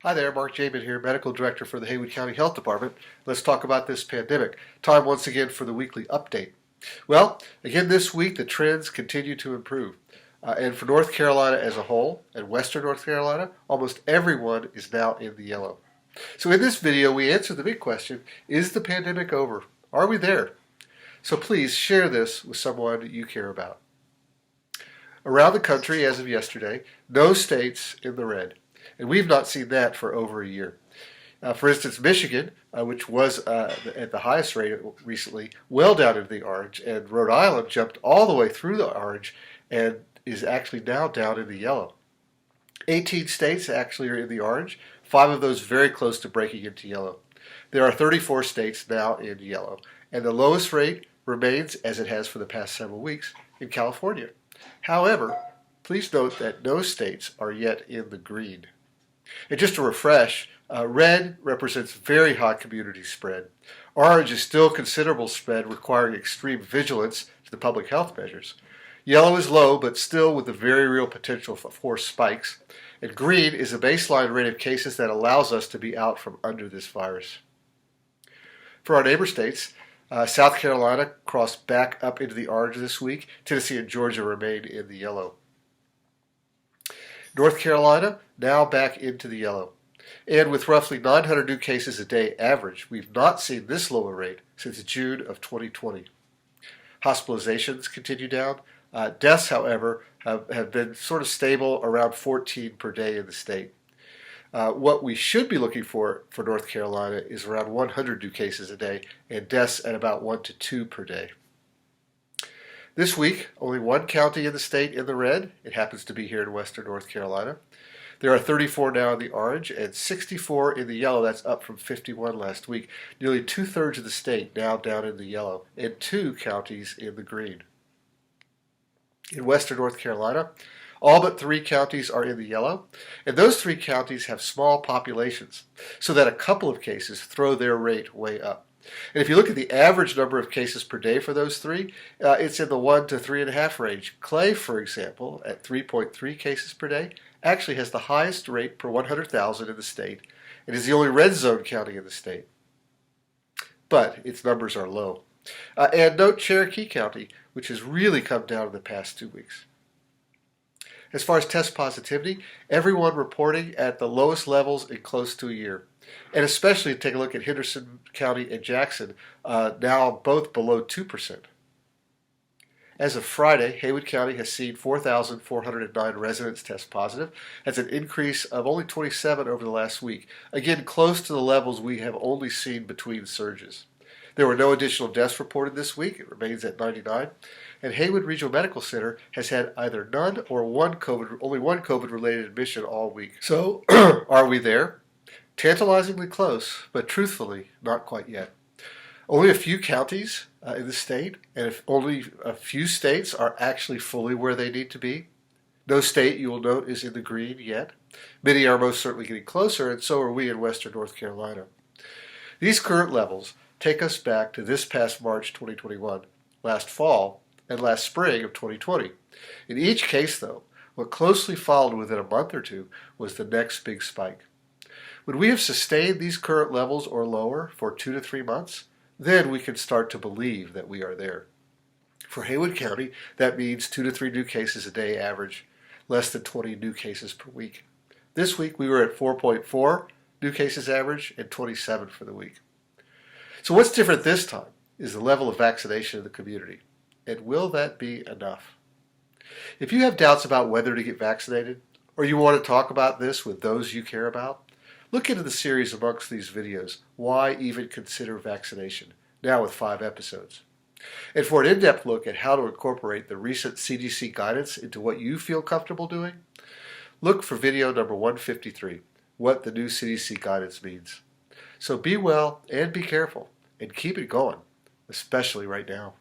Hi there, Mark Jaben here, Medical Director for the Haywood County Health Department. Let's talk about this pandemic. Time once again for the weekly update. Well, again this week the trends continue to improve. And for North Carolina as a whole, and Western North Carolina, almost everyone is now in the yellow. So in this video we answer the big question, is the pandemic over? Are we there? So please share this with someone you care about. Around the country as of yesterday, no states in the red. And we've not seen that for over a year. For instance, Michigan, which was at the highest rate recently, well down into the orange, and Rhode Island jumped all the way through the orange and is actually now down in the yellow. 18 states actually are in the orange, 5 of those very close to breaking into yellow. There are 34 states now in yellow, and the lowest rate remains, as it has for the past several weeks, in California. However, please note that no states are yet in the green. And just to refresh, red represents very high community spread. Orange is still considerable spread requiring extreme vigilance to the public health measures. Yellow is low, but still with a very real potential for spikes. And green is a baseline rate of cases that allows us to be out from under this virus. For our neighbor states, South Carolina crossed back up into the orange this week. Tennessee and Georgia remain in the yellow. North Carolina now back into the yellow. And with roughly 900 new cases a day average, we've not seen this lower rate since June of 2020. Hospitalizations continue down. Deaths, however, have been sort of stable around 14 per day in the state. What we should be looking for North Carolina is around 100 new cases a day and deaths at about 1 to 2 per day. This week, only one county in the state in the red. It happens to be here in Western North Carolina. There are 34 now in the orange and 64 in the yellow. That's up from 51 last week. Nearly 2/3 of the state now down in the yellow, and 2 counties in the green. In Western North Carolina, all but 3 counties are in the yellow, and those 3 counties have small populations, so that a couple of cases throw their rate way up. And if you look at the average number of cases per day for those 3, it's in the 1 to 3.5 range. Clay, for example, at 3.3 cases per day, actually has the highest rate per 100,000 in the state and is the only red zone county in the state. But its numbers are low. And note Cherokee County, which has really come down in the past 2 weeks. As far as test positivity, everyone reporting at the lowest levels in close to a year. And especially take a look at Henderson County and Jackson, now both below 2%. As of Friday, Haywood County has seen 4,409 residents test positive. That's an increase of only 27 over the last week. Again, close to the levels we have only seen between surges. There were no additional deaths reported this week. It remains at 99. And Haywood Regional Medical Center has had either none or only one COVID-related admission all week. So, are we there? Tantalizingly close, but truthfully, not quite yet. Only a few counties in the state, and only a few states are actually fully where they need to be. No state, you will note, is in the green yet. Many are most certainly getting closer, and so are we in Western North Carolina. These current levels take us back to this past March 2021, last fall, and last spring of 2020. In each case, though, what closely followed within a month or two was the next big spike. When we have sustained these current levels or lower for 2 to 3 months, then we can start to believe that we are there. For Haywood County, that means 2 to 3 new cases a day average, less than 20 new cases per week. This week we were at 4.4 new cases average and 27 for the week. So what's different this time is the level of vaccination in the community. And will that be enough? If you have doubts about whether to get vaccinated, or you want to talk about this with those you care about, look into the series amongst these videos, Why Even Consider Vaccination, now with 5 episodes. And for an in-depth look at how to incorporate the recent CDC guidance into what you feel comfortable doing, look for video number 153, What the New CDC Guidance Means. So be well and be careful, and keep it going, especially right now.